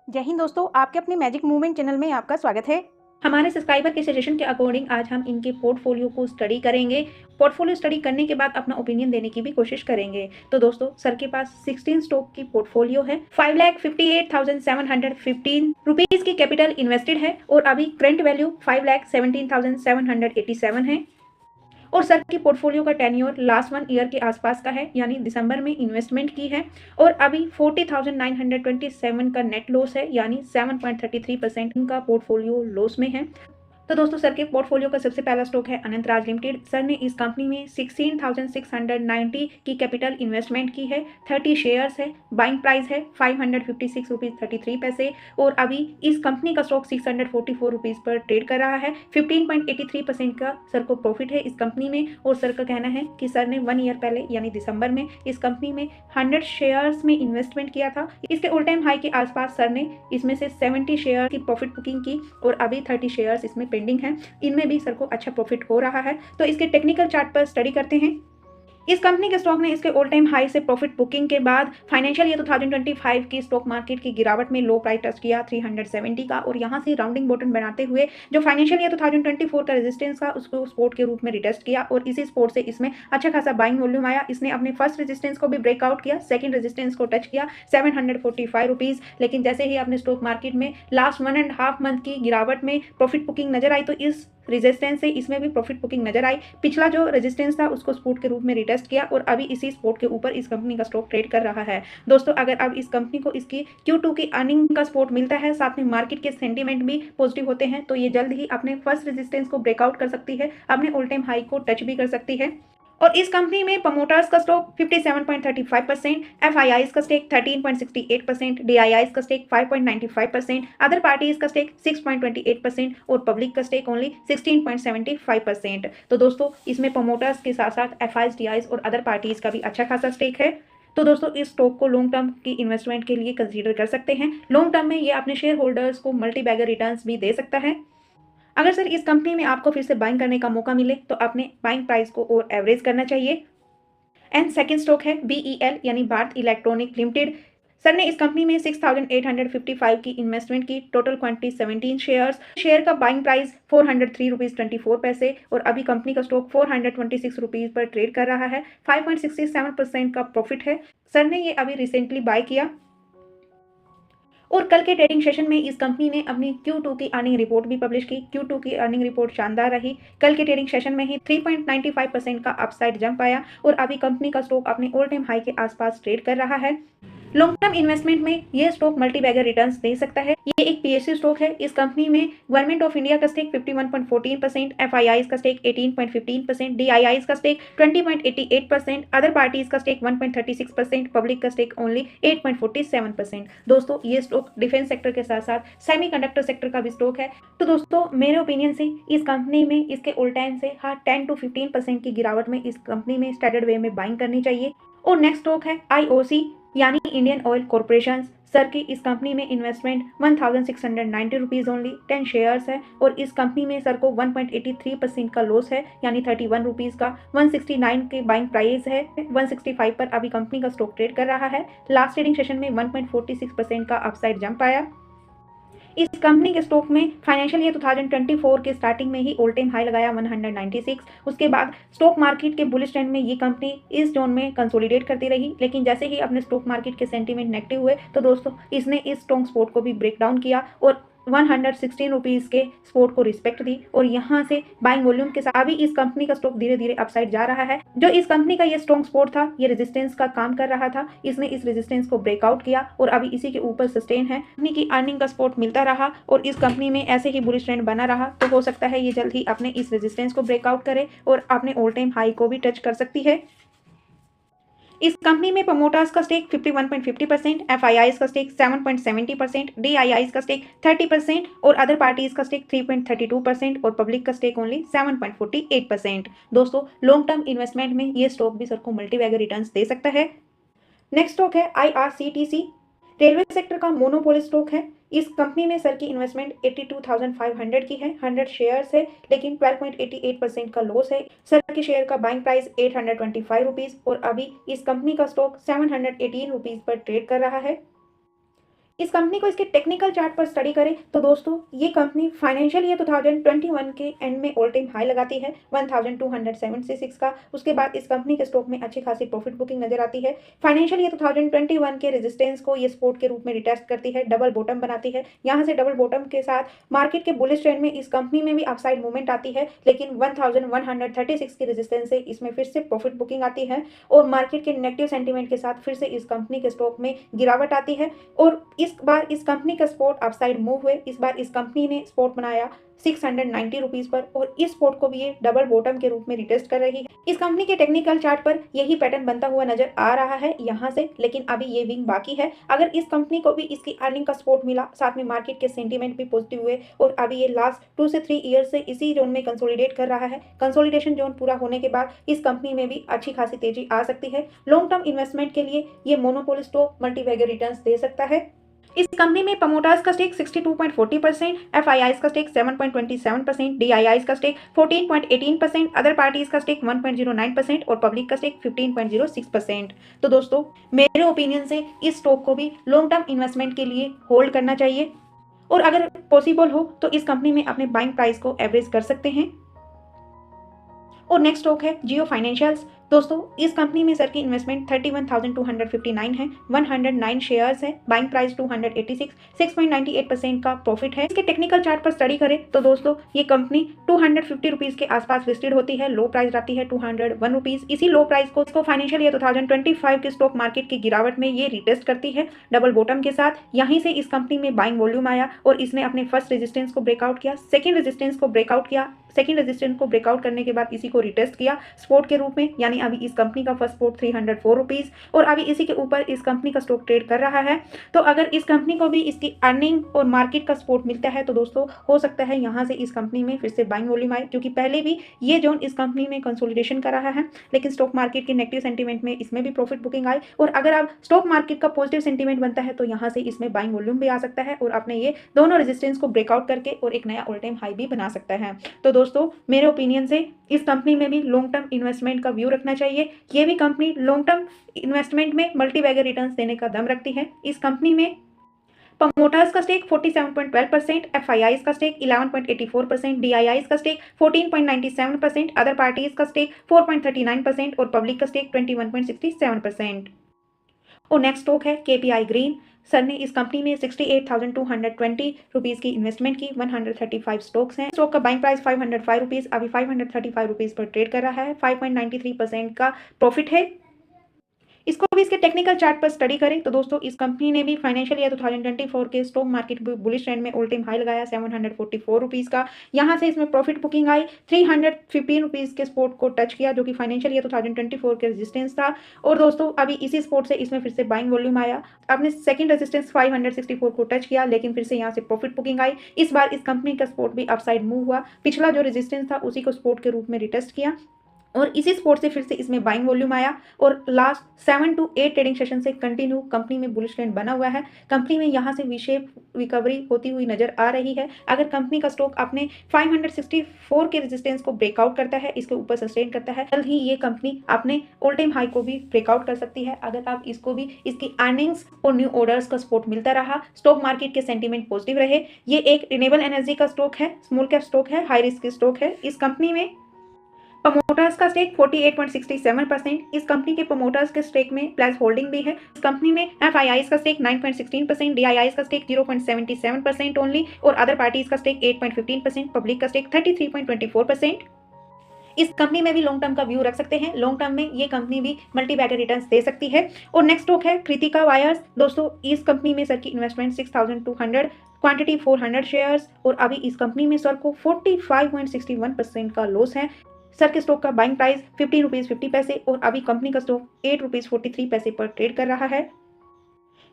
जय हिंद दोस्तों, आपके अपने मैजिक मूवमेंट चैनल में आपका स्वागत है। हमारे सब्सक्राइबर के सजेशन के अकॉर्डिंग आज हम इनके पोर्टफोलियो को स्टडी करेंगे। पोर्टफोलियो स्टडी करने के बाद अपना ओपिनियन देने की भी कोशिश करेंगे। तो दोस्तों, सर के पास 16 स्टॉक की पोर्टफोलियो है। 5,58,715 रुपीज की कैपिटल इन्वेस्टेड है और अभी करंट वैल्यू 5,17,787 है। और सर की पोर्टफोलियो का टेन्योर लास्ट 1 ईयर के आसपास का है, यानी दिसंबर में इन्वेस्टमेंट की है और अभी 40,927 का नेट लॉस है, यानी 7.33% इनका पोर्टफोलियो लॉस में है। तो दोस्तों, सर के पोर्टफोलियो का सबसे पहला स्टॉक है अनंत राज लिमिटेड। सर ने इस कंपनी में 16,690 की कैपिटल इन्वेस्टमेंट की है। 30 शेयर्स है। बाइंग प्राइस है 556 रुपीज 33 पैसे और अभी इस कंपनी का स्टॉक 644 रुपीज पर ट्रेड कर रहा है। 15.83% का सर को प्रॉफिट है इस कंपनी में। और सर का कहना है कि सर ने 1 ईयर पहले यानी दिसंबर में इस कंपनी में 100 शेयर्स में इन्वेस्टमेंट किया था। इसके ऑल टाइम हाई के आसपास सर ने इसमें से 70 शेयर की प्रॉफिट बुकिंग की और अभी 30 शेयर्स इसमें पेंडिंग है। इनमें भी सर को अच्छा प्रॉफिट हो रहा है। तो इसके टेक्निकल चार्ट पर स्टडी करते हैं। इस कंपनी के स्टॉक ने इसके ऑल टाइम हाई से प्रॉफिट बुकिंग के बाद फाइनेंशियल ईयर 2025 की स्टॉक मार्केट की गिरावट में लो प्राइस टच किया 370 का और यहां से राउंडिंग बॉटम बनाते हुए जो फाइनेंशियल ईयर 2024 का रेजिस्टेंस था उसको सपोर्ट के रूप में रिटेस्ट किया और इसी सपोर्ट से इसमें अच्छा खासा बाइंग वॉल्यूम आया। इसने अपने फर्स्ट रेजिस्टेंस को भी ब्रेकआउट किया, सेकंड रेजिस्टेंस को टच किया 745 रुपीज। लेकिन जैसे ही अपने स्टॉक मार्केट में लास्ट 1.5 मंथ की गिरावट में प्रॉफिट बुकिंग नजर आई तो इस रेजिस्टेंस से इसमें भी प्रॉफिट बुकिंग नजर आई। पिछला जो रेजिस्टेंस था उसको सपोर्ट के रूप में रिटेस्ट किया और अभी इसी सपोर्ट के ऊपर इस कंपनी का स्टॉक ट्रेड कर रहा है। दोस्तों, अगर अब इस कंपनी को इसकी Q2 की अर्निंग का सपोर्ट मिलता है, साथ में मार्केट के सेंटीमेंट भी पॉजिटिव होते हैं, तो ये जल्द ही अपने फर्स्ट रेजिस्टेंस को ब्रेकआउट कर सकती है, अपने ऑल टाइम हाई को टच भी कर सकती है। और इस कंपनी में प्रमोटर्स का स्टॉक 57.35%, एफआईआईज का स्टेक 13.68%, डीआईआईज का स्टेक 5.95%, अदर पार्टीज का स्टेक 6.28% और पब्लिक का स्टेक ओनली 16.75%। तो दोस्तों, इसमें प्रमोटर्स के साथ साथ एफआईज, डीआईज और अदर पार्टीज का भी अच्छा खासा स्टेक है। तो दोस्तों, इस स्टॉक को लॉन्ग टर्म की इन्वेस्टमेंट के लिए कंसीडर कर सकते हैं। लॉन्ग टर्म में ये अपने शेयर होल्डर्स को मल्टी बैगर रिटर्न्स भी दे सकता है। अगर सर इस कंपनी में आपको फिर से बाइंग करने का मौका मिले तो अपने बाइंग प्राइस को और एवरेज करना चाहिए। एंड सेकंड स्टॉक है बीईएल यानी भारत इलेक्ट्रॉनिक लिमिटेड। सर ने इस कंपनी में 6,855 की इन्वेस्टमेंट की, टोटल क्वांटिटी 17 शेयर्स। शेयर का बाइंग प्राइस 403 रुपीज 24 पैसे और अभी कंपनी का स्टॉक 426 रुपीज पर ट्रेड कर रहा है। 5.67% का प्रॉफिट है। सर ने ये अभी रिसेंटली बाय किया और कल के ट्रेडिंग सेशन में इस कंपनी ने अपनी Q2 की अर्निंग रिपोर्ट भी पब्लिश की। Q2 की अर्निंग रिपोर्ट शानदार रही। कल के ट्रेडिंग सेशन में ही 3.95% का अपसाइड जंप आया और अभी कंपनी का स्टॉक अपने ऑल टाइम हाई के आसपास ट्रेड कर रहा है। लॉन्ग टर्म इन्वेस्टमेंट में ये स्टॉक मल्टी बैगर रिटर्न्स दे सकता है। ये एक पीएसयू स्टॉक है। इस कंपनी में गवर्नमेंट ऑफ इंडिया का स्टेक 51.14%, एफआईआईज का स्टेक 18.15%, डीआईआईज का स्टेक 20.88%, अदर पार्टीज का स्टेक 1.36%, पब्लिक का स्टेक ओनली 8.47%। दोस्तों, ये स्टॉक डिफेंस सेक्टर के साथ साथ सेमीकंडक्टर सेक्टर का भी स्टॉक है। तो दोस्तों, मेरे ओपिनियन से इस कंपनी में इसके ऑल टाइम से 10 to 15% की गिरावट में इस कंपनी में स्टैंडर्ड वे में बाइंग करनी चाहिए। और नेक्स्ट स्टॉक है आईओसी यानी इंडियन ऑयल कॉर्पोरेशन। सर की इस कंपनी में इन्वेस्टमेंट 1,690 रुपीज ओनली, 10 शेयर्स है और इस कंपनी में सर को 1.83% का लॉस है, यानी 31 रुपीज का। 169 के बाइंग प्राइस है। 165 पर अभी कंपनी का स्टॉक ट्रेड कर रहा है। लास्ट ट्रेडिंग सेशन में 1.46% का अपसाइड जंप आया। इस कंपनी के स्टॉक में फाइनेंशियल ईयर 2024 के स्टार्टिंग में ही ऑल टाइम हाई लगाया 196। उसके बाद स्टॉक मार्केट के बुलिश ट्रेंड में ये कंपनी इस जोन में कंसोलिडेट करती रही, लेकिन जैसे ही अपने स्टॉक मार्केट के सेंटीमेंट नेगेटिव हुए तो दोस्तों इसने इस स्ट्रॉन्ग सपोर्ट को भी ब्रेक डाउन किया और 116 रुपीज के सपोर्ट को रिस्पेक्ट दी और यहां से बाइंग वॉल्यूम के साथ अभी इस कंपनी का स्टॉक धीरे धीरे अपसाइड जा रहा है। जो इस कंपनी का ये स्ट्रॉन्ग सपोर्ट था, ये रेजिस्टेंस का काम कर रहा था, इसने इस रेजिस्टेंस को ब्रेकआउट किया और अभी इसी के ऊपर सस्टेन है। कंपनी की अर्निंग का सपोर्ट मिलता रहा और इस कंपनी में ऐसे ही बुलिश ट्रेंड बना रहा तो हो सकता है ये जल्द ही अपने इस रेजिस्टेंस को ब्रेकआउट करे और अपने ऑल टाइम हाई को भी टच कर सकती है। इस कंपनी में प्रमोटर्स का स्टेक 51.50%, एफआईआईज का स्टेक 7.70%, डीआईआईज का स्टेक 30% और अदर पार्टीज का स्टेक 3.32% और पब्लिक का स्टेक ओनली 7.48%। दोस्तों, लॉन्ग टर्म इन्वेस्टमेंट में ये स्टॉक भी सर को मल्टी बैगर रिटर्न्स दे सकता है। नेक्स्ट स्टॉक है आईआरसीटीसी। रेलवे सेक्टर का मोनोपोली स्टॉक है। इस कंपनी में सर की इन्वेस्टमेंट 82,500 की है। 100 शेयर्स है लेकिन 12.88% का लॉस है। सर के शेयर का बाइंग प्राइस 825 रुपीज और अभी इस कंपनी का स्टॉक 718 रुपीज पर ट्रेड कर रहा है। इस कंपनी को इसके टेक्निकल चार्ट पर स्टडी करें तो दोस्तों ये कंपनी फाइनेंशियल ईयर 2021 के एंड में ऑल टाइम हाई लगाती है 1276 का। उसके बाद इस कंपनी के स्टॉक में अच्छी खासी प्रॉफिट बुकिंग नजर आती है। फाइनेंशियल ईयर 2021 के रेजिस्टेंस को ये सपोर्ट के रूप में रिटेस्ट करती है, डबल बॉटम बनाती है। यहाँ से डबल बॉटम के साथ मार्केट के बुलिश ट्रेंड में इस कंपनी में भी अपसाइड मूवमेंट आती है, लेकिन 1136 के रेजिस्टेंस से इसमें फिर से प्रॉफिट बुकिंग आती है और मार्केट के नेगेटिव सेंटीमेंट के साथ फिर से इस कंपनी के स्टॉक में गिरावट आती है। और इस बार इस कंपनी का सपोर्ट अपसाइड मूव हुए। इस बार इस कंपनी ने सपोर्ट बनाया 690 रुपीज पर और इस सपोर्ट को भी ये डबल बॉटम के रूप में रिटेस्ट कर रही है। इस कंपनी के टेक्निकल चार्ट पर यही पैटर्न बनता हुआ नजर आ रहा है यहाँ से, लेकिन अभी ये विंग बाकी है। अगर इस कंपनी को भी इसकी अर्निंग का सपोर्ट मिला, साथ में मार्केट के सेंटीमेंट भी पॉजिटिव हुए और अभी ये लास्ट 2 से 3 ईयर से इसी जोन में कंसोलिडेट कर रहा है, कंसोलिडेशन जोन पूरा होने के बाद इस कंपनी में भी अच्छी खासी तेजी आ सकती है। लॉन्ग टर्म इन्वेस्टमेंट के लिए ये मोनोपोली स्टॉक मल्टीबैगर रिटर्न्स दे सकता है। इस कंपनी में प्रमोटर्स का स्टेक 62.40%, एफआईआईज का स्टेक 7.27%, डीआईआईज का स्टेक 14.18%, अदर पार्टीज का स्टेक 1.09% और पब्लिक का स्टेक 15.06%। तो दोस्तों मेरे ओपिनियन से इस स्टॉक को भी लॉन्ग टर्म इन्वेस्टमेंट के लिए होल्ड करना चाहिए और अगर पॉसिबल हो तो इस कंपनी में अपने बाइंग प्राइस को एवरेज कर सकते हैं। और नेक्स्ट स्टॉक है जियो फाइनेंशियल्स। दोस्तों इस कंपनी में सर की इन्वेस्टमेंट 31,259 है, 109 शेयर्स है, बाइंग प्राइस 286, 6.98% का प्रॉफिट है। इसके टेक्निकल चार्ट पर स्टडी करें तो दोस्तों ये कंपनी 250 रुपीज के आसपास लिस्टेड होती है, लो प्राइस रहती है 201 रुपीज। इसी लो प्राइस को फाइनेंशियल ईयर 2025 के स्टॉक मार्केट की गिरावट में ये रिटेस्ट करती है डबल बॉटम के साथ। यहीं से इस कंपनी में बाइंग वॉल्यूम आया और इसने अपने फर्स्ट रेजिस्टेंस को ब्रेकआउट किया, सेकेंड रेजिस्टेंस को ब्रेकआउट किया, सेकेंड रेजिस्टेंस को ब्रेकआउट करने के बाद इसी को रिटेस्ट किया सपोर्ट के रूप में, यानी अभी इस कंपनी का फर्स्ट सपोर्ट 304 रुपीज और अभी इसी के ऊपर इस कंपनी का स्टॉक ट्रेड कर रहा है। तो अगर इस कंपनी को भी इसकी अर्निंग और मार्केट का सपोर्ट मिलता है तो दोस्तों हो सकता है यहाँ से इस कंपनी में फिर से बाइंग वॉल्यूम आए, क्योंकि पहले भी ये जोन इस कंपनी में कंसोलिडेशन कर रहा है, लेकिन स्टॉक मार्केट के नेगेटिव सेंटीमेंट में इसमें भी प्रॉफिट बुकिंग आए और अगर अब स्टॉक मार्केट का पॉजिटिव सेंटीमेंट बनता है तो यहाँ से इसमें बाइंग वॉल्यूम भी आ सकता है और अपने ये दोनों रेजिस्टेंस को ब्रेकआउट करके और एक नया ऑल टाइम हाई भी बना सकता है। तो दोस्तों मेरे ओपिनियन से इस कंपनी में भी लॉन्ग टर्म इन्वेस्टमेंट का व्यू रखना चाहिए। ये भी कंपनी लॉन्ग टर्म इन्वेस्टमेंट में मल्टीबैगर रिटर्न्स देने का दम रखती है। इस कंपनी में प्रमोटर्स का स्टेक 47.12%, एफआईआईज का स्टेक 11.84%, डीआईआईज का स्टेक 14.97%, अदर पार्टीज का स्टेक 4.39% और पब्लिक का स्टेक 21.67%। और नेक्स्ट स्टॉक है केपीआई ग्रीन। सर ने इस कंपनी में 68,220 रुपीज़ की इन्वेस्टमेंट की, 135 स्टॉक्स हैं। स्टॉक का बाइंग प्राइस 505 रुपीज़, अभी 535 रुपीज़ पर ट्रेड कर रहा है, 5.93% का प्रॉफिट है। इसको भी इसके टेक्निकल चार्ट पर स्टडी करें तो दोस्तों इस कंपनी ने भी फाइनेंशियल ईयर 2024 के स्टॉक मार्केट बुलिश ट्रेंड में ऑल टाइम हाई लगाया 744 रुपीज़ का। यहाँ से इसमें प्रॉफिट बुकिंग आई, 315 रुपीज़ के सपोर्ट को टच किया जो कि फाइनेंशियल ईयर 2024 के रेजिस्टेंस था। और दोस्तों अभी इसी सपोर्ट से इसमें फिर से बाइंग वॉल्यूम आया, आपने सेकंड रेजिस्टेंस 564 को टच किया, लेकिन फिर से यहाँ से प्रॉफिट बुकिंग आई। इस बार इस कंपनी का सपोर्ट भी अपसाइड मूव हुआ, पिछला जो रेजिस्टेंस था उसी को सपोर्ट के रूप में रिटेस्ट किया और इसी सपोर्ट से फिर से इसमें बाइंग वॉल्यूम आया और लास्ट 7 to 8 ट्रेडिंग सेशन से कंटिन्यू कंपनी में बुलिश ट्रेंड बना हुआ है। कंपनी में यहाँ से वी शेप रिकवरी होती हुई नजर आ रही है। अगर कंपनी का स्टॉक अपने 564 के रेजिस्टेंस को ब्रेकआउट करता है, इसके ऊपर सस्टेन करता है, जल्द ही ये कंपनी अपने ऑल टाइम हाई को भी ब्रेकआउट कर सकती है। अगर आप इसको भी इसकी अर्निंग्स और न्यू ऑर्डर्स का सपोर्ट मिलता रहा, स्टॉक मार्केट के सेंटीमेंट पॉजिटिव रहे, ये एक रिन्यूएबल एनर्जी का स्टॉक है, स्मॉल कैप स्टॉक है, हाई रिस्क स्टॉक है। इस कंपनी में प्रमोटर्स का स्टेक 48.67%, इस कंपनी के प्रमोटर्स के स्टेक में प्लस होल्डिंग भी है। इस कंपनी में एफआईआईज का स्टेक 9.16%, डीआईआईज का स्टेक 0.77% ओनली और अदर पार्टीज का स्टेक 8.15%, पब्लिक का स्टेक 33.24%। इस कंपनी में भी लॉन्ग टर्म का व्यू रख सकते हैं, लॉन्ग टर्म में ये कंपनी भी मल्टीबैगर रिटर्न्स दे सकती है। और नेक्स्ट स्टॉक है कृतिका वायर्स। दोस्तों इस कंपनी में सर की इन्वेस्टमेंट 6,200, क्वांटिटी 400 शेयर्स और अभी इस कंपनी में सर को 45.61% का लॉस है। सर के स्टॉक का बाइंग प्राइस 15 रुपीज़ 50 पैसे और अभी कंपनी का स्टॉक 8 रुपीज़ 43 पैसे पर ट्रेड कर रहा है।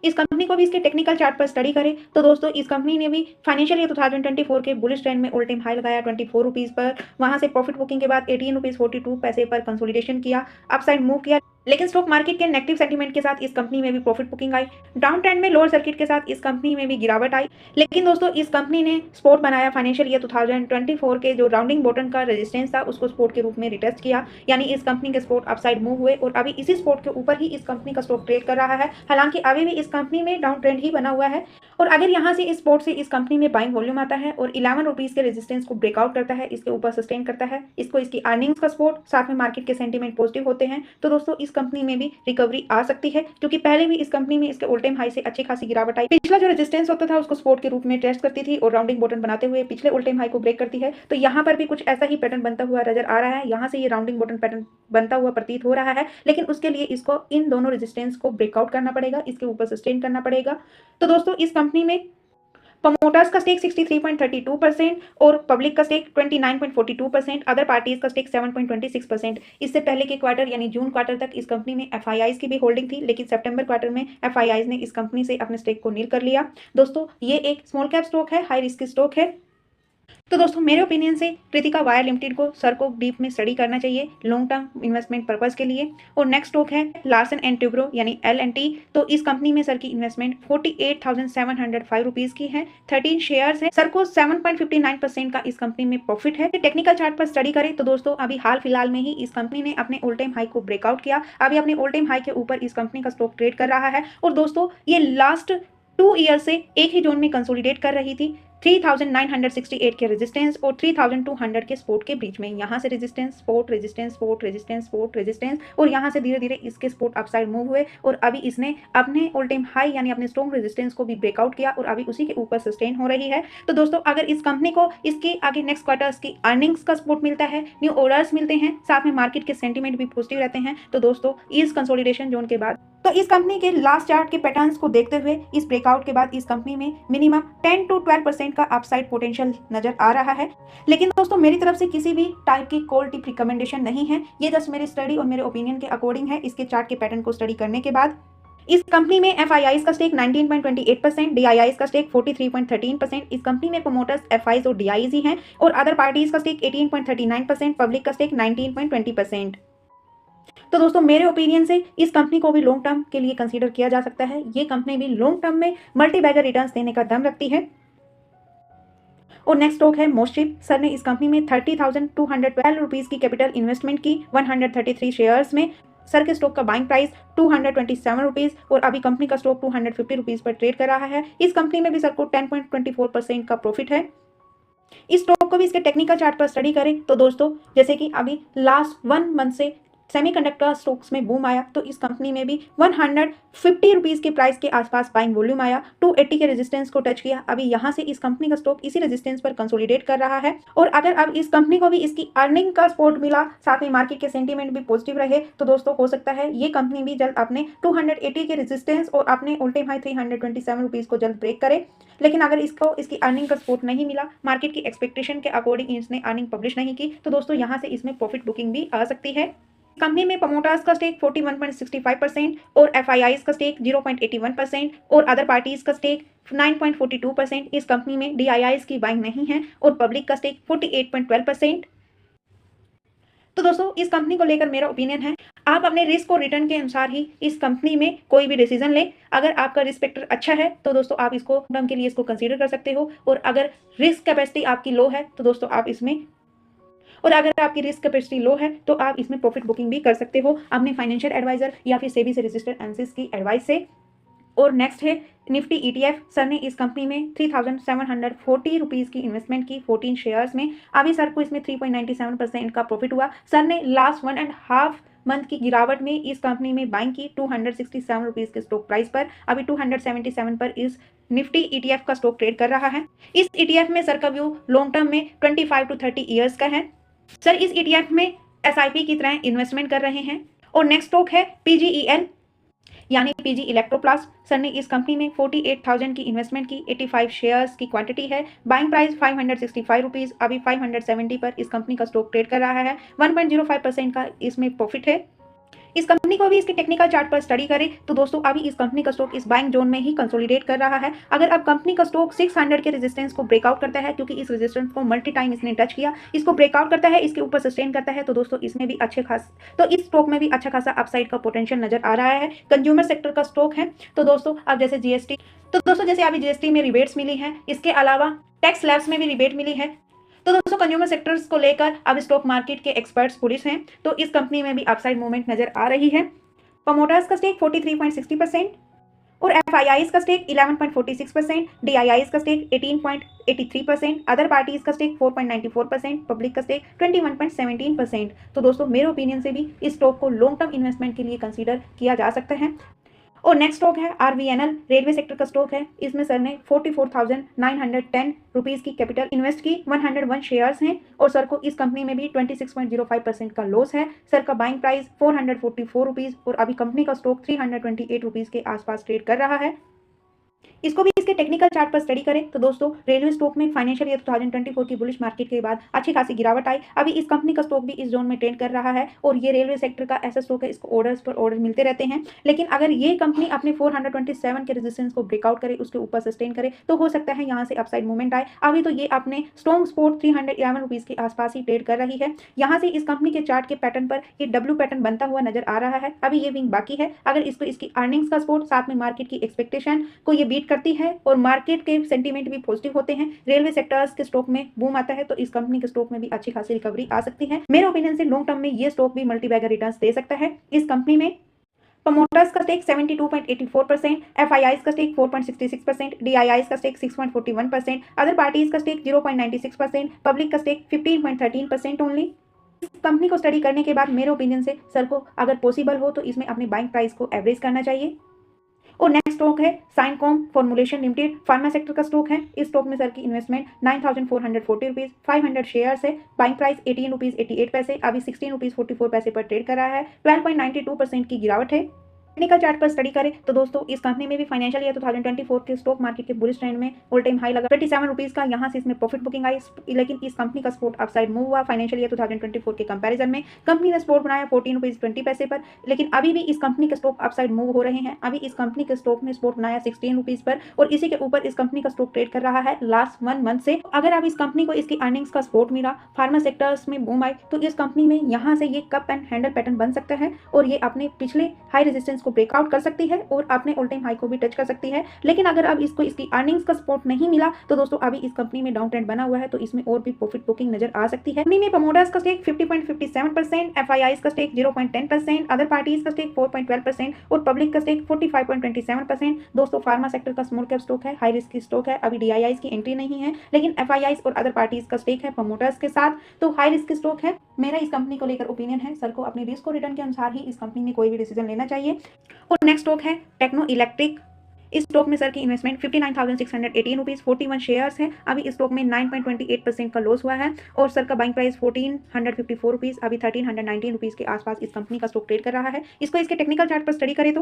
इस कंपनी को भी इसके टेक्निकल चार्ट पर स्टडी करें तो दोस्तों इस कंपनी ने भी फाइनेंशियल ईयर 2024 के बुलिश ट्रेंड में ऑल टाइम हाई लगाया 24 रुपीज़ पर, वहां से प्रॉफिट बुकिंग के बाद 18 रुपीज़ 42 पैसे पर कंसोलिडेशन किया, अपसाइड मूव किया, लेकिन स्टॉक मार्केट के नेगेटिव सेंटीमेंट के साथ इस कंपनी में भी प्रॉफिट बुकिंग आई। डाउन ट्रेंड में लोअर सर्किट के साथ इस कंपनी में भी गिरावट आई। लेकिन दोस्तों इस कंपनी ने सपोर्ट बनाया फाइनेंशियल ईयर 2024 के जो राउंडिंग बॉटम का रेजिस्टेंस था उसको सपोर्ट के रूप में रिटेस्ट किया, यानी इस कंपनी के सपोर्ट अपसाइड मूव हुए और अभी इसी सपोर्ट के ऊपर ही इस कंपनी का स्टॉक ट्रेड कर रहा है। हालांकि अभी भी इस कंपनी में डाउन ट्रेंड ही बना हुआ है और अगर यहाँ से इस सपोर्ट से इस कंपनी में बाइंग वॉल्यूम आता है और 11 रुपीज़ के रेजिस्टेंस को ब्रेकआउट करता है, इसके ऊपर सस्टेन करता है, इसको इसकी अर्निंग्स का सपोर्ट साथ में मार्केट के सेंटीमेंट पॉजिटिव होते हैं, तो दोस्तों इस कंपनी में भी रिकवरी आ सकती है, क्योंकि पहले भी इस कंपनी में इसके ऑल टाइम हाई से अच्छी खासी गिरावट आई। पिछला जो रेजिस्टेंस होता था उसको सपोर्ट के रूप में टेस्ट करती थी और राउंडिंग बॉटम बनाते हुए पिछले ऑल टाइम हाई को ब्रेक करती है। तो यहाँ पर भी कुछ ऐसा ही पैटर्न बनता हुआ नजर आ रहा है। यहाँ से ये राउंडिंग बॉटम पैटर्न बनता हुआ प्रतीत हो रहा है, लेकिन उसके लिए इसको इन दोनों रेजिस्टेंस को ब्रेकआउट करना पड़ेगा, इसके ऊपर सस्टेन करना पड़ेगा। तो दोस्तों इस कंपनी में प्रमोटर्स का स्टेक 63.32% और पब्लिक का स्टेक 29.42%, अदर पार्टीज का स्टेक 7.26%। इससे पहले के क्वार्टर यानी जून क्वार्टर तक इस कंपनी में एफआईआईज की भी होल्डिंग थी, लेकिन सितंबर क्वार्टर में एफआईआईज ने इस कंपनी से अपने स्टेक को नील कर लिया। दोस्तों ये एक स्मॉल कैप स्टॉक है, हाई रिस्क स्टॉक है। तो दोस्तों मेरे ओपिनियन से कृतिका वायर लिमिटेड को सर को डीप में स्टडी करना चाहिए लॉन्ग टर्म इन्वेस्टमेंट पर्पस के लिए। और नेक्स्ट स्टॉक है लार्सन एंड ट्यूब्रो यानी LNT। तो इस कंपनी में सर की इन्वेस्टमेंट 48,705 रुपीज़ की है, 13 शेयर्स है। सर को 7.59% का इस कंपनी में प्रॉफिट है। टेक्निकल चार्ट पर स्टडी करें तो दोस्तों अभी हाल फिलहाल में ही इस कंपनी ने अपने ऑल टाइम हाई को ब्रेकआउट किया, अभी अपने ऑल टाइम हाई के ऊपर इस कंपनी का स्टॉक ट्रेड कर रहा है। और दोस्तों ये लास्ट 2 ईयर से एक ही जोन में कंसोलिडेट कर रही थी, 3968 के रेजिस्टेंस और 3200 के सपोर्ट के बीच में। यहाँ से resistance support resistance support resistance support resistance और यहाँ से धीरे धीरे इसके सपोर्ट अपसाइड मूव हुए और अभी इसने अपने ऑल टाइम हाई यानी अपने स्ट्रॉन्ग रेजिस्टेंस को भी ब्रेकआउट किया और अभी उसी के ऊपर सस्टेन हो रही है। तो दोस्तों अगर इस कंपनी को इसके आगे नेक्स्ट क्वार्टर्स की अर्निंग्स का सपोर्ट मिलता है, न्यू ऑर्डर्स मिलते हैं, साथ में मार्केट के सेंटीमेंट भी पॉजिटिव रहते हैं, तो दोस्तों इस कंसोलिडेशन जोन के बाद तो इस कंपनी के लास्ट चार्ट के पैटर्न्स को देखते हुए इस ब्रेकआउट के बाद इस कंपनी में मिनिमम 10 to 12% का अपसाइड पोटेंशियल नजर आ रहा है। लेकिन दोस्तों मेरी तरफ से किसी भी टाइप की कॉल टिप रिकमेंडेशन नहीं है, ये जस्ट मेरी स्टडी और मेरे ओपिनियन के अकॉर्डिंग है। इसके चार्ट के पैटर्न को स्टडी करने के बाद इस कंपनी में एफआईआईज का स्टेक 19.28%, डीआईआईज का स्टेक 43.13%। इस कंपनी में प्रमोटर्स एफआईज और डीआईज ही हैं और अदर पार्टीज का स्टेक 18.39%, पब्लिक का स्टेक 19.20%। तो दोस्तों मेरे ओपिनियन से इस कंपनी को भी लॉन्ग टर्म के लिए कंसीडर किया जा सकता है। ये कंपनी भी लॉन्ग टर्म में मल्टी बैगर रिटर्न्स देने का दम रखती है। और नेक्स्ट स्टॉक है मोस्टशिप। सर ने इस कंपनी में 30,212 रुपीज़ की कैपिटल इन्वेस्टमेंट की 133 शेयर्स में। सर के स्टॉक का बाइंग प्राइस 227 रुपीज़ और अभी कंपनी का स्टॉक 250 रुपीज़ पर ट्रेड कर रहा है। इस कंपनी में भी सर को 10.24% का प्रॉफिट है। इस स्टॉक को भी इसके टेक्निकल चार्ट पर स्टडी करें तो दोस्तों जैसे कि अभी लास्ट 1 मंथ से सेमीकंडक्टर स्टॉक्स में बूम आया, तो इस कंपनी में भी 150 रुपीज़ के प्राइस के आसपास बाइंग वॉल्यूम आया, 280 के रेजिस्टेंस को टच किया। अभी यहाँ से इस कंपनी का स्टॉक इसी रेजिस्टेंस पर कंसोलिडेट कर रहा है और अगर अब इस कंपनी को भी इसकी अर्निंग का सपोर्ट मिला, साथ में मार्केट के सेंटीमेंट भी पॉजिटिव रहे, तो दोस्तों हो सकता है ये कंपनी भी जल्द अपने 280 के रेजिस्टेंस और अपने ऑल टाइम हाई 327 रुपीज़ को जल्द ब्रेक करे। लेकिन अगर इसको इसकी अर्निंग का सपोर्ट नहीं मिला, मार्केट की एक्सपेक्टेशन के अकॉर्डिंग इसने अर्निंग पब्लिश नहीं की, तो दोस्तों यहाँ से इसमें प्रॉफिट बुकिंग भी आ सकती है। कंपनी में प्रमोटर्स का स्टेक 41.65% और एफआईआईज का स्टेक 0.81% और अदर पार्टीज का स्टेक 9.42%। इस कंपनी में डीआईआईज की बाइंग नहीं है और पब्लिक का स्टेक 48.12%। तो दोस्तों इस कंपनी को लेकर मेरा ओपिनियन है, आप अपने रिस्क और रिटर्न के अनुसार ही इस कंपनी में कोई भी डिसीजन लें। अगर आपका रिस्क फैक्टर अच्छा है तो दोस्तों आप इसको टर्म के लिए इसको कंसीडर कर सकते हो, और अगर रिस्क कैपेसिटी आपकी लो है तो दोस्तों आप इसमें और अगर आपकी रिस्क कैपेसिटी लो है तो आप इसमें प्रॉफिट बुकिंग भी कर सकते हो अपने फाइनेंशियल एडवाइजर या फिर सेबी से रजिस्टर्ड एनालिसिस की एडवाइस से। और नेक्स्ट है निफ्टी ETF। सर ने इस कंपनी में 3,740 रुपीज़ की इन्वेस्टमेंट की 14 शेयर्स में। अभी सर को इसमें 3.97% का प्रॉफिट हुआ। सर ने लास्ट 1.5 मंथ की गिरावट में इस कंपनी में बाइंग की 267 रुपीज़ के स्टॉक प्राइस पर। अभी 277 पर इस निफ्टी ETF का स्टॉक ट्रेड कर रहा है। इस ETF में सर का व्यू लॉन्ग टर्म में 25 to 30 ईयर्स का है। सर इस ETF में SIP की तरह इन्वेस्टमेंट कर रहे हैं। और नेक्स्ट स्टॉक है PGEL यानी PG इलेक्ट्रोप्लास्ट। सर ने इस कंपनी में 48,000 की इन्वेस्टमेंट की, 85 शेयर्स की क्वांटिटी है, बाइंग प्राइस 565 रुपीज़। अभी 570 पर इस कंपनी का स्टॉक ट्रेड कर रहा है, 1.05% का इसमें प्रॉफिट है। इस कंपनी को भी इसके टेक्निकल चार्ट पर स्टडी करें तो दोस्तों अभी इस कंपनी का स्टॉक इस बाइंग जोन में ही कंसोलिडेट कर रहा है। अगर अब कंपनी का स्टॉक 600 के रेजिस्टेंस को ब्रेकआउट करता है, क्योंकि इस रेजिस्टेंस को मल्टी टाइम इसने टच किया, इसको ब्रेकआउट करता है, इसके ऊपर सस्टेन करता है, तो दोस्तों इसमें भी इस स्टॉक में भी अच्छा खासा अपसाइड का पोटेंशियल नजर आ रहा है। कंज्यूमर सेक्टर का स्टॉक है। तो दोस्तों अब जैसे अभी जीएसटी में रिबेट्स मिली है, इसके अलावा टैक्स स्लैब्स में भी रिबेट मिली है। तो दोस्तों कंज्यूमर सेक्टर्स को लेकर अब स्टॉक मार्केट के एक्सपर्ट्स बुलिश हैं, तो इस कंपनी में भी अपसाइड मूवमेंट नजर आ रही है। प्रमोटर्स का स्टेक 43.60% और एफआईआईज का स्टेक 11.46%, डीआईआईज का स्टेक 18.83%, अदर पार्टीज का स्टेक 4.94%, पब्लिक का स्टेक 21.17%। तो दोस्तों मेरे ओपिनियन से भी इस स्टॉक को लॉन्ग टर्म इन्वेस्टमेंट के लिए कंसीडर किया जा सकता है। और नेक्स्ट स्टॉक है आरवीएनएल, रेलवे सेक्टर का स्टॉक है। इसमें सर ने 44,910 रुपीज़ की कैपिटल इन्वेस्ट की, 101 शेयर्स हैं और सर को इस कंपनी में भी 26.05% का लॉस है। सर का बाइंग प्राइस 444 रुपीज़ और अभी कंपनी का स्टॉक 328 रुपीज़ के आसपास ट्रेड कर रहा है। इसको भी इसके टेक्निकल चार्ट पर स्टडी करें तो दोस्तों रेलवे स्टॉक में फाइनेंशियल ईयर 2024 की बुलिश मार्केट के बाद अच्छी खासी गिरावट आई। अभी इस कंपनी का स्टॉक भी इस जोन में ट्रेड कर रहा है और ये रेलवे सेक्टर का ऐसा स्टॉक है, इसको ऑर्डर्स पर ऑर्डर मिलते रहते हैं। लेकिन अगर ये कंपनी अपने 427 के रेजिस्टेंस को ब्रेकआउट करे, उसके ऊपर सस्टेन करे, तो हो सकता है यहाँ से अपसाइड मूवमेंट आए। अभी तो ये अपने स्ट्रॉन्ग स्पॉट 311 रुपीज़ के आसपास ही ट्रेड कर रही है। यहाँ से इस कंपनी के चार्ट के पैटर्न पर ये डब्ल्यू पैटर्न बनता हुआ नजर आ रहा है। अभी ये विंग बाकी है। अगर इसको इसकी अर्निंग्स का सपोर्ट साथ में मार्केट की एक्सपेक्टेशन को ये बीट करती है और मार्केट के सेंटीमेंट भी पॉजिटिव होते हैं, रेलवे सेक्टर्स के स्टॉक में बूम आता है, तो इस कंपनी के स्टॉक में भी अच्छी खासी रिकवरी आ सकती है। मेरे ओपिनियन से लॉन्ग टर्म में ये स्टॉक भी मल्टीबैगर रिटर्न्स दे सकता है। इस कंपनी में प्रमोटर्स का स्टेक 72.84%, एफआईआईज का स्टेक 4.66%, डीआईआईज का स्टेक 6.41%, अदर पार्टीज का स्टेक 0.96%, पब्लिक का स्टेक 15.13% ओनली। इस कंपनी को स्टडी करने के बाद मेरे ओपिनियन से सर को अगर पॉसिबल हो तो इसमें अपने बाइंग प्राइस को एवरेज करना चाहिए। और नेक्स्ट स्टॉक है साइनकॉम फॉर्मुलेशन लिमिटेड, फार्मा सेक्टर का स्टॉक है। इस स्टॉक में सर की इन्वेस्टमेंट 9,440 रुपीज़, 500 शेयर्स है। बाइंग प्राइस 18 रुपीज़ 88 पैसे, अभी 16 रुपीज़ 44 पैसे पर ट्रेड कर रहा है। 12.92% की गिरावट है। टेक्निकल चार्ट पर स्टडी करें तो दोस्तों इस कंपनी में भी फाइनेंशियल ईयर 2024 के स्टॉक मार्केट के बुलिश ट्रेंड में ऑल टाइम हाई लगा 27 रुपीज़ का, यहाँ से इसमें प्रॉफिट बुकिंग आई। लेकिन इस कंपनी का स्पोर्ट अपसाइड मूव हुआ फाइनेंशियल ईयर 2024 के कंपैरिजन में। कंपनी ने स्पोर्ट बनाया 14 रुपीज़ 20 पैसे पर, लेकिन अभी भी इस कंपनी के स्टॉक अपसाइड मूव हो रहे हैं। अभी इस कंपनी के स्टॉक ने स्पोर्ट बनाया 16 रुपीज़ पर और इसी के ऊपर इस कंपनी का स्टॉक ट्रेड कर रहा है लास्ट 1 मंथ से। अगर अब इस कंपनी को इसकी अर्निंग्स का सपोर्ट मिला, फार्मा सेक्टर्स में बूम आई, तो इस कंपनी में यहाँ से ये कप एंड हैंडल पैटर्न बन सकता है और ये अपने पिछले हाई रेजिस्टेंस को ब्रेकआउट कर सकती है और अपने ऑल टाइम हाई को भी टच कर सकती है। लेकिन अगर अब इसको इसकी अर्निंग्स का सपोर्ट नहीं मिला तो दोस्तों अभी इस कंपनी में डाउन ट्रेंड बना हुआ है, तो इसमें और भी प्रॉफिट बुकिंग नजर आ सकती है। कंपनी में प्रमोटर्स का स्टेक 50.57%, एफआईआईज का स्टेक 0.10%, अदर पार्टीज का स्टेक 4.12% और पब्लिक का स्टेक 45.27%। दोस्तों फार्मा सेक्टर का स्मॉल कैप स्टॉक है, हाई रिस्क की स्टॉक है। अभी डीआईआईज की एंट्री नहीं है, लेकिन एफआईआईज और अदर पार्टीज का स्टेक है प्रमोटर्स के साथ, तो हाई रिस्क की स्टॉक है। मेरा इस कंपनी को लेकर ओपिनियन है, सर को अपने रिस्क और रिटर्न के अनुसार ही इस कंपनी में कोई भी डिसीजन लेना चाहिए। और नेक्स्ट स्टॉक है टेक्नो इलेक्ट्रिक। इस स्टॉक में सर की इन्वेस्टमेंट 59,618 रुपीज़, 41 शेयर्स हैं। अभी इस स्टॉक में 9.28% का लॉस हुआ है और सर का बाइंग प्राइस 1,454 रुपीज़, अभी 1,319 रुपीज़ के आसपास इस कंपनी का स्टॉक ट्रेड कर रहा है। इसको इसके टेक्निकल चार्ट पर स्टडी करें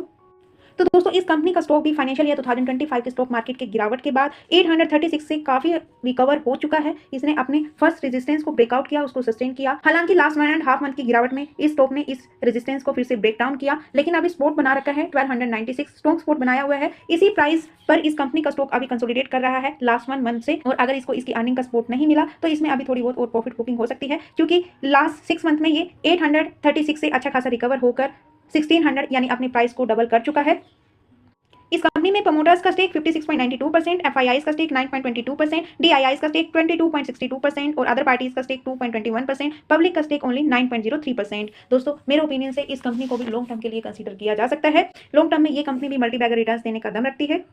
तो दोस्तों इस कंपनी का स्टॉक भी फाइनेंशियल ईयर 2025 के स्टॉक मार्केट के गिरावट के बाद 836 से काफी रिकवर हो चुका है। इसने अपने फर्स्ट रेजिस्टेंस को ब्रेकआउट किया, उसको सस्टेन किया। हालांकि लास्ट 1.5 मंथ की गिरावट में इस स्टॉक ने इस रेजिस्टेंस को फिर से ब्रेक डाउन किया, लेकिन अभी स्पोर्ट बना रखा है 1296 स्ट्रॉन्ग स्पोर्ट बनाया हुआ है। इसी प्राइस पर इस कंपनी का स्टॉक अभी कंसोलिडेट कर रहा है लास्ट 1 मंथ से, और अगर इसको इसकी अर्निंग का सपोर्ट नहीं मिला तो इसमें अभी थोड़ी बहुत और प्रॉफिट बुकिंग हो सकती है, क्योंकि लास्ट 6 मंथ में ये 836 से अच्छा खासा रिकवर होकर 1600 यानी अपनी प्राइस को डबल कर चुका है। इस कंपनी में प्रमोटर्स का स्टेक 56.92%, एफआईआईज का स्टेक 9.22%, डीआईआईज का स्टेक 22.62% और अदर पार्टीज का स्टेक 2.21%, पब्लिक का स्टेक ओनली 9.03%। दोस्तों मेरे ओपिनियन से इस कंपनी को भी लॉन्ग टर्म के लिए कंसीडर किया जा सकता है। लॉन्ग टर्म में ये कंपनी भी मल्टीबैगर रिटर्न्स देने का दम रखती है।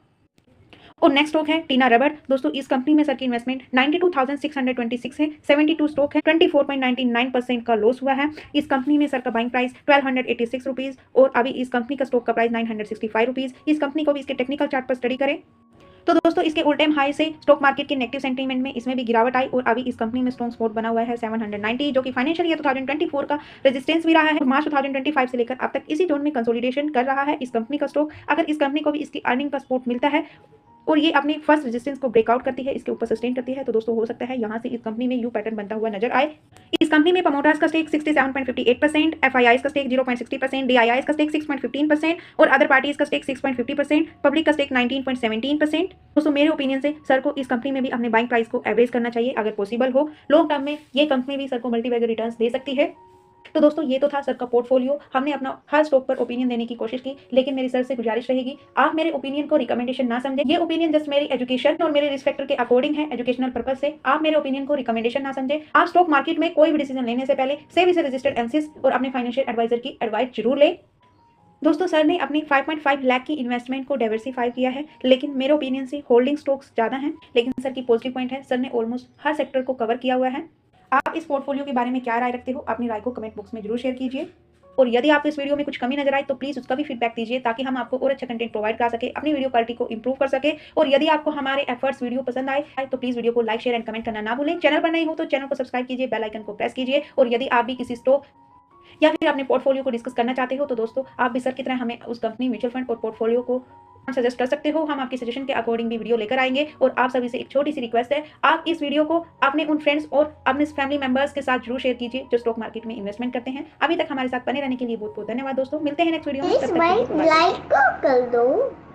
और नेक्स्ट स्टॉक है टीना रबर। दोस्तों इस कंपनी में सर की इन्वेस्टमेंट 92,626 है, 72 स्टॉक है, 24.99% का लॉस हुआ है। इस कंपनी में सर का बाइंग प्राइस 1,286 रुपीज़ और अभी इस कंपनी का स्टॉक का प्राइस 965 रुपीज़। इस कंपनी को भी इसके टेक्निकल चार्ट पर स्टडी करें तो दोस्तों इसके ऑल टाइम हाई से स्टॉक मार्केट के नेगेटिव सेंटीमेंट में इसमें भी गिरावट आई और अभी इस कंपनी में स्ट्रॉन्ग सपोर्ट बना हुआ है 790, जो कि फाइनेंशियल ईयर 2024 का रेजिस्टेंस भी रहा है। मार्च 2025 से लेकर अब तक इसी जोन में कंसोलिडेशन कर रहा है इस कंपनी का स्टॉक। अगर इस कंपनी को भी इसकी अर्निंग का सपोर्ट मिलता है और ये अपने फर्स्ट रेजिस्टेंस को ब्रेकआउट करती है, इसके ऊपर सस्टेन करती है। तो दोस्तों हो सकता है यहाँ से इस कंपनी में यू पैटर्न बनता हुआ नजर आए। इस कंपनी में प्रमोटर्स का स्टेक 67.58%, एफआईआईज का स्टेक 0.60%, डीआईआईज का स्टेक 6.15% और अदर पार्टीज का स्टेक 6.50%, पब्लिक का स्टेक 19.17%। दोस्तों मेरे ओपिनियन से सर को इस कंपनी में भी अपने बाइंग प्राइस को एवरेज करना चाहिए अगर पॉसिबल हो। लॉन्ग टर्म में ये कंपनी भी सर को मल्टीबैगर रिटर्न्स दे सकती है। तो दोस्तों ये तो था सर का पोर्टफोलियो। हमने अपना हर स्टॉक पर ओपिनियन देने की कोशिश की, लेकिन मेरी सर से गुजारिश रहेगी आप मेरे ओपिनियन को रिकमेंडेशन ना समझे। ये ओपिनियन जस्ट मेरी एजुकेशन और मेरे रिस्क फैक्टर के अकॉर्डिंग है, एजुकेशनल पर्पज से। आप मेरे ओपिनियन को रिकमेंडेशन ना समझे। आप स्टॉक मार्केट में कोई भी डिसीजन लेने से पहले सेबी से रजिस्टर्ड एनालिसिस और अपने फाइनेंशियल एडवाइजर की एडवाइस जरूर लें। दोस्तों सर ने अपनी 5.5 लाख की इन्वेस्टमेंट को डाइवर्सिफाई किया है, लेकिन मेरे ओपिनियन से होल्डिंग स्टॉक्स ज़्यादा हैं। लेकिन सर की पॉजिटिव पॉइंट है, सर ने ऑलमोस्ट हर सेक्टर को कवर किया हुआ है। आप इस पोर्टफोलियो के बारे में क्या राय रखते हो, अपनी राय को कमेंट बॉक्स में जरूर शेयर कीजिए। और यदि आपको इस वीडियो में कुछ कमी नजर आए तो प्लीज़ उसका भी फीडबैक दीजिए, ताकि हम आपको और अच्छा कंटेंट प्रोवाइड कर सके, अपनी वीडियो क्वालिटी को इंप्रूव कर सके। और यदि आपको हमारे एफर्ट्स वीडियो पसंद आए तो प्लीज़ वीडियो को लाइक शेयर एंड कमेंट करना ना भूलें। चैनल पर नहीं हो तो चैनल को सब्सक्राइब कीजिए, बेल आइकन को प्रेस कीजिए। और यदि आप भी किसी स्टॉक या फिर अपने पोर्टफोलियो को डिस्कस करना चाहते हो तो दोस्तों आप भी सर की तरह हमें उस कंपनी, म्यूचुअल फंड और पोर्टफोलियो को सजेस्ट कर सकते हो। हम आपकी सजेशन के अकॉर्डिंग भी वीडियो लेकर आएंगे। और आप सभी से एक छोटी सी रिक्वेस्ट है, आप इस वीडियो को अपने उन फ्रेंड्स और अपने फैमिली मेंबर्स के साथ जरूर शेयर कीजिए जो स्टॉक मार्केट में इन्वेस्टमेंट करते हैं। अभी तक हमारे साथ बने रहने के लिए बहुत बहुत धन्यवाद दोस्तों। मिलते हैं नेक्स्ट वीडियो में, तब तक के लिए बाय। लाइक कर दो।